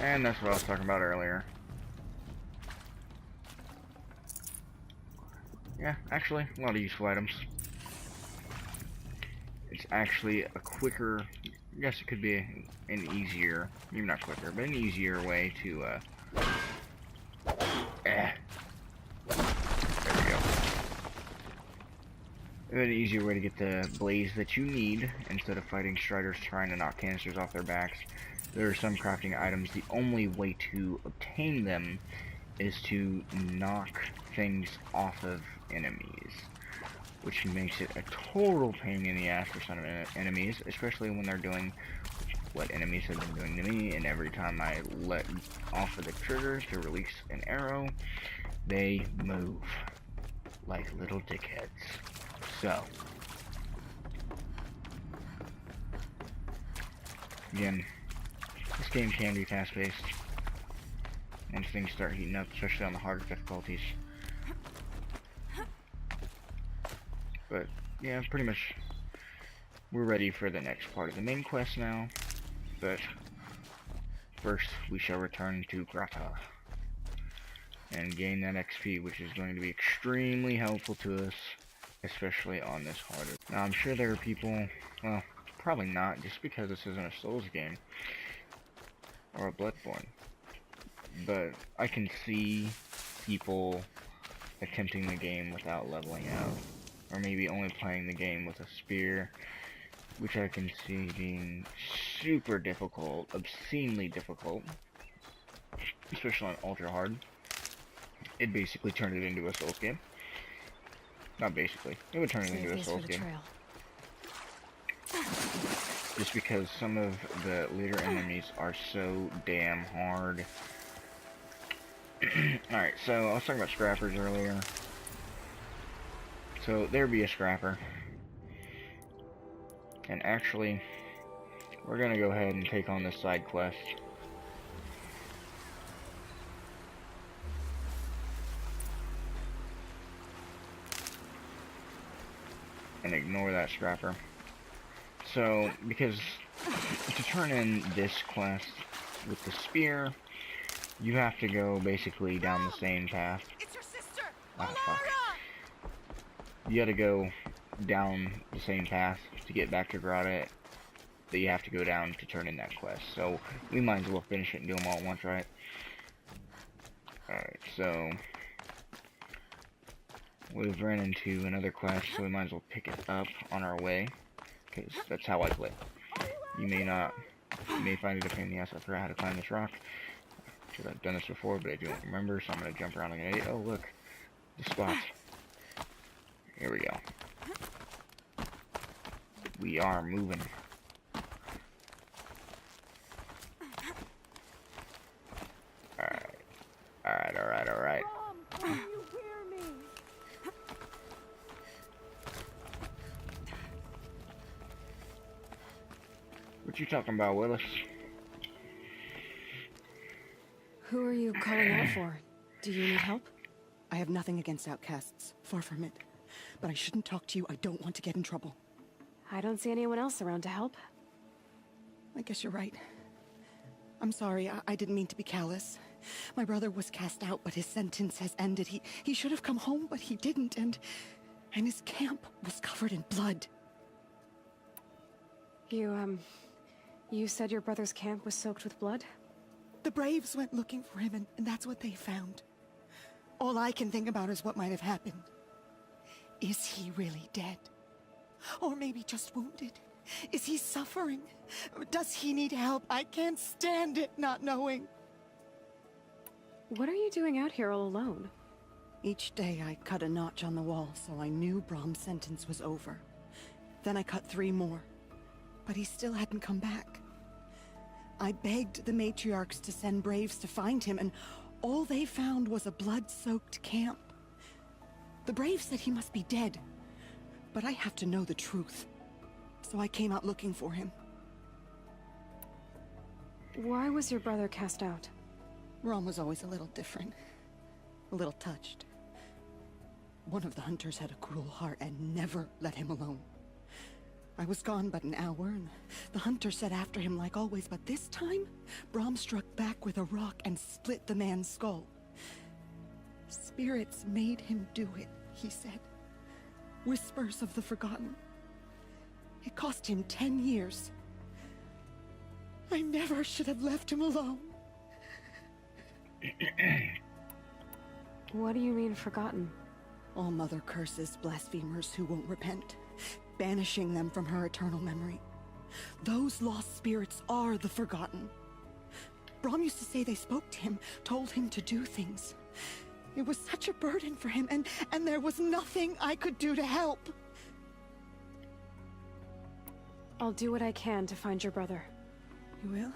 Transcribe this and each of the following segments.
And that's what I was talking about earlier. Yeah, actually, a lot of useful items. It's actually a quicker, I guess it could be an easier, maybe not quicker, but an easier way to, there we go. An easier way to get the blaze that you need, instead of fighting striders trying to knock canisters off their backs. There are some crafting items, the only way to obtain them is to knock things off of enemies, which makes it a total pain in the ass for some enemies, especially when they're doing what enemies have been doing to me, and every time I let off of the trigger to release an arrow, they move like little dickheads. So, again, this game can be fast-paced, once things start heating up, especially on the harder difficulties. But, yeah, pretty much, we're ready for the next part of the main quest now. But, first, we shall return to Grata and gain that XP, which is going to be extremely helpful to us, especially on this harder. Now, I'm sure there are people, well, probably not, just because this isn't a Souls game, or a Bloodborne. But I can see people attempting the game without leveling out, or maybe only playing the game with a spear, which I can see being super difficult, obscenely difficult, especially on ultra hard. It basically turned it into a Souls game. Not basically, it would turn it into a Souls game. Just because some of the later enemies are so damn hard. Alright, so I was talking about scrappers earlier. So there'd be a scrapper. And actually, we're gonna go ahead and take on this side quest. And ignore that scrapper. So, because to turn in this quest with the spear, you have to go basically down the same path. It's your sister, Fuck. You gotta go down the same path to get back to Grata that you have to go down to turn in that quest. So, we might as well finish it and do them all at once, right? Alright, so we've ran into another quest, so we might as well pick it up on our way, because that's how I play. You may find it a pain in the ass. I forgot how to climb this rock. I've done this before, but I don't remember, so I'm going to jump around like an idiot. Oh, look. The spot. Here we go. We are moving. Alright. Mom, can you hear me? What you talking about, Willis? Who are you calling out for? Do you need help? I have nothing against outcasts. Far from it. But I shouldn't talk to you. I don't want to get in trouble. I don't see anyone else around to help. I guess you're right. I'm sorry. I didn't mean to be callous. My brother was cast out, but his sentence has ended. He should have come home, but he didn't, and his camp was covered in blood. You said your brother's camp was soaked with blood? The Braves went looking for him, and that's what they found. All I can think about is what might have happened. Is he really dead? Or maybe just wounded? Is he suffering? Does he need help? I can't stand it not knowing. What are you doing out here all alone? Each day I cut a notch on the wall, so I knew Brahm's sentence was over. Then I cut 3 more, but he still hadn't come back. I begged the matriarchs to send Braves to find him, and all they found was a blood-soaked camp. The Braves said he must be dead, but I have to know the truth. So I came out looking for him. Why was your brother cast out? Brahm was always a little different. A little touched. One of the hunters had a cruel heart and never let him alone. I was gone but an hour, and the hunter set after him like always, but this time, Brahm struck back with a rock and split the man's skull. Spirits made him do it, he said. Whispers of the forgotten. It cost him 10 years. I never should have left him alone. What do you mean, forgotten? All Mother curses blasphemers who won't repent, banishing them from her eternal memory. Those lost spirits are the forgotten. Brahm used to say they spoke to him, told him to do things. It was such a burden for him, and there was nothing I could do to help. I'll do what I can to find your brother. You will?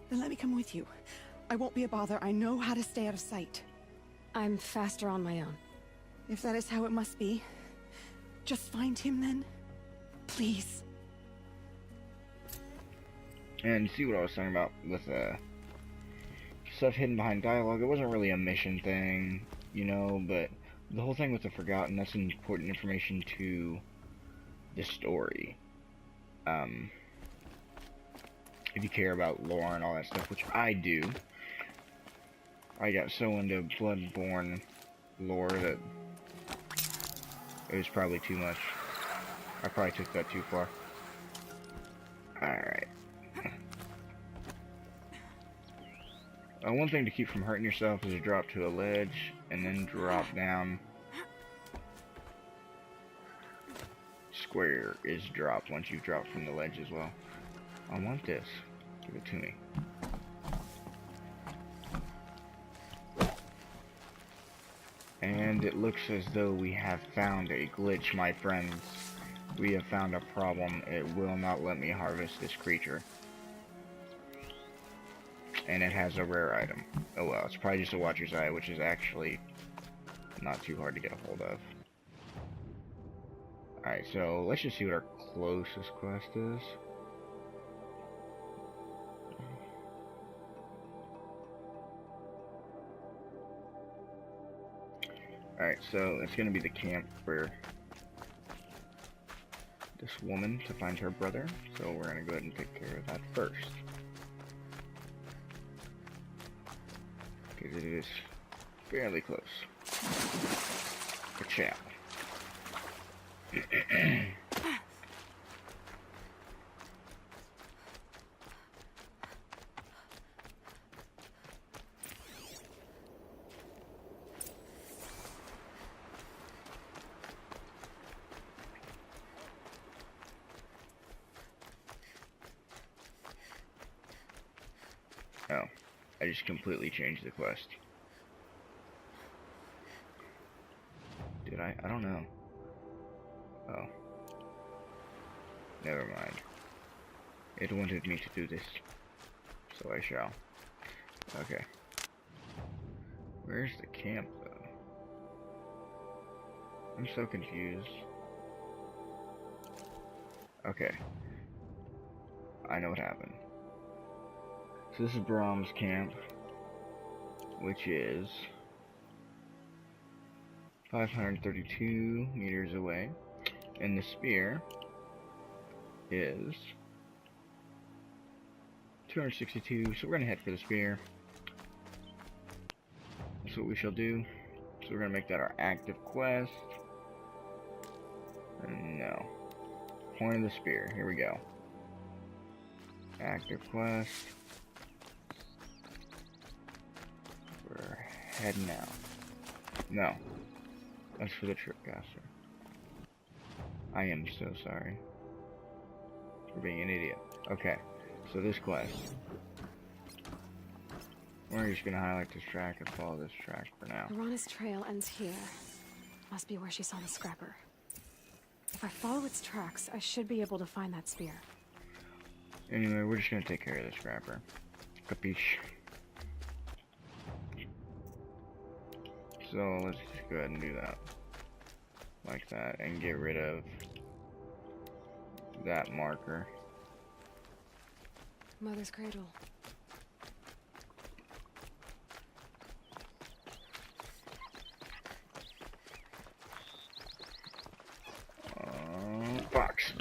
Then let me come with you. I won't be a bother. I know how to stay out of sight. I'm faster on my own. If that is how it must be, just find him then. Please. And see what I was talking about with stuff hidden behind dialogue. It wasn't really a mission thing, you know, but the whole thing with the Forgotten, that's important information to the story. If you care about lore and all that stuff, which I do. I got so into Bloodborne lore that it was probably too much. I probably took that too far. Alright. One thing to keep from hurting yourself is to drop to a ledge and then drop down. Square is drop once you've dropped from the ledge as well. I want this. Give it to me. And it looks as though we have found a glitch, my friends. We have found a problem. It will not let me harvest this creature. And it has a rare item. Oh well, it's probably just a Watcher's Eye, which is actually not too hard to get a hold of. Alright, so let's just see what our closest quest is. Alright, so it's gonna be the camp for this woman to find her brother. So we're gonna go ahead and take care of that first. Because it is fairly close. Ka-chow. Oh, I just completely changed the quest. Did I? I don't know. Oh. Never mind. It wanted me to do this. So I shall. Okay. Where's the camp, though? I'm so confused. Okay. I know what happened. So this is Brahm's camp, which is 532 meters away, and the spear is 262, so we're gonna head for the spear. That's what we shall do. So we're gonna make that our active quest. No. Point of the spear, here we go. Active quest. We're heading out. No. That's for the Tripcaster. I am so sorry for being an idiot. Okay, so this quest. We're just gonna highlight this track and follow this track for now. Arana's trail ends here. Must be where she saw the scrapper. If I follow its tracks, I should be able to find that spear. Anyway, we're just gonna take care of the scrapper. Capiche? So let's just go ahead and do that. Like that, and get rid of that marker. Mother's cradle. Box.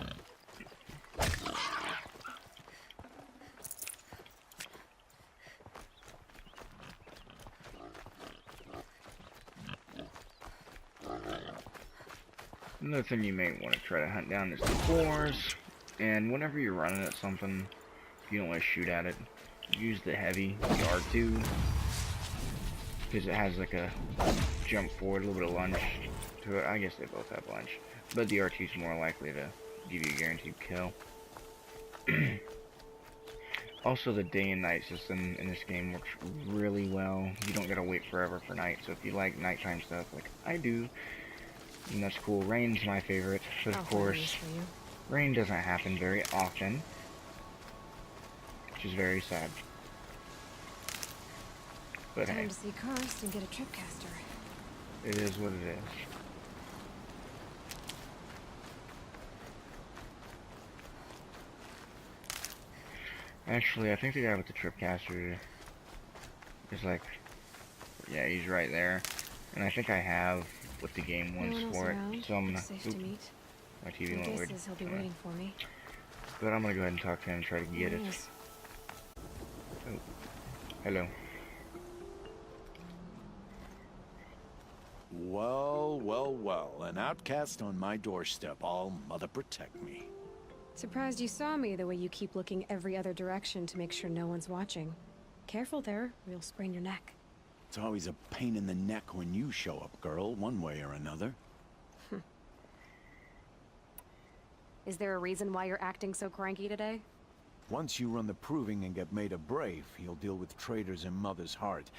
Another thing you may want to try to hunt down is the boars. And whenever you're running at something, if you don't want to shoot at it, use the heavy, the R2. Because it has like a jump forward, a little bit of lunge to it. I guess they both have lunge. But the R2 is more likely to give you a guaranteed kill. Also, the day and night system in this game works really well. You don't gotta wait forever for night. So if you like nighttime stuff, like I do, and that's cool. Rain's my favorite, but of course, rain doesn't happen very often, which is very sad. But hey, Time to see Karst and get a tripcaster. it is what it is. Actually, I think the guy with the tripcaster is like, yeah, he's right there. And I think I have what the game wants for it. So I'm gonna. Safe to meet. My TV went weird. He'll be waiting for me. But I'm gonna go ahead and talk to him and try to get it. Yes. Oh. Hello. Well, well, well. An outcast on my doorstep. All mother protect me. Surprised you saw me the way you keep looking every other direction to make sure no one's watching. Careful there, or you'll sprain your neck. It's always a pain in the neck when you show up, girl, one way or another. Is there a reason why you're acting so cranky today? Once you run the proving and get made a brave, you'll deal with traitors in Mother's Heart.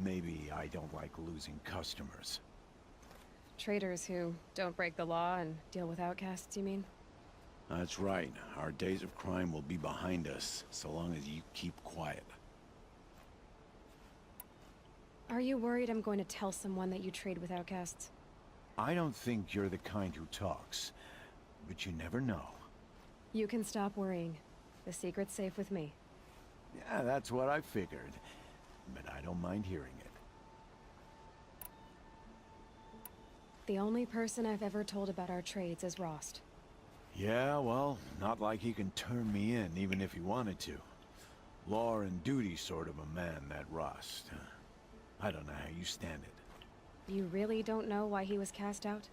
Maybe I don't like losing customers. Traitors who don't break the law and deal with outcasts, you mean? That's right. Our days of crime will be behind us, so long as you keep quiet. Are you worried I'm going to tell someone that you trade with outcasts? I don't think you're the kind who talks, but you never know. You can stop worrying. The secret's safe with me. Yeah, that's what I figured. But I don't mind hearing it. The only person I've ever told about our trades is Rost. Yeah, well, not like he can turn me in, even if he wanted to. Law and duty sort of a man, that Rost. I don't know how you stand it. You really don't know why he was cast out?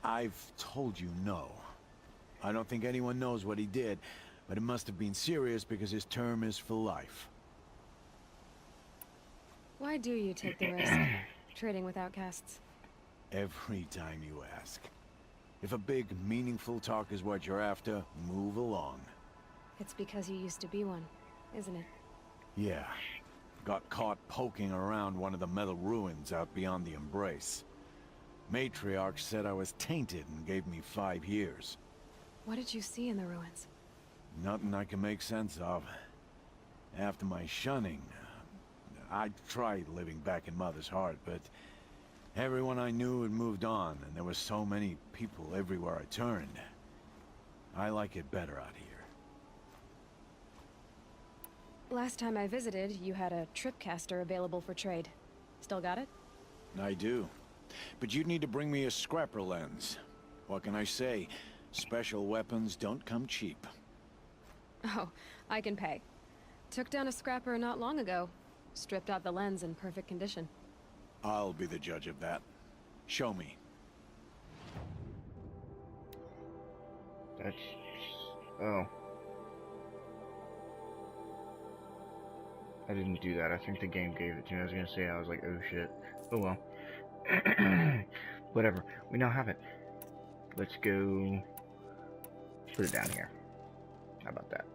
I've told you no. I don't think anyone knows what he did, but it must have been serious because his term is for life. Why do you take the risk, trading with outcasts? Every time you ask. If a big, meaningful talk is what you're after, move along. It's because you used to be one, isn't it? Yeah. Got caught poking around one of the metal ruins out beyond the Embrace. Matriarch said I was tainted and gave me 5 years. What did you see in the ruins? Nothing I can make sense of. After my shunning, I tried living back in Mother's Heart, but everyone I knew had moved on, and there were so many people everywhere I turned. I like it better out here. Last time I visited, you had a tripcaster available for trade. Still got it? I do. But you'd need to bring me a scrapper lens. What can I say? Special weapons don't come cheap. Oh, I can pay. Took down a scrapper not long ago. Stripped out the lens in perfect condition. I'll be the judge of that. Show me. That's... oh. I didn't do that. I think the game gave it to me. I was gonna say, I was like, oh shit. Oh well. Whatever. We now have it. Let's go... put it down here. How about that?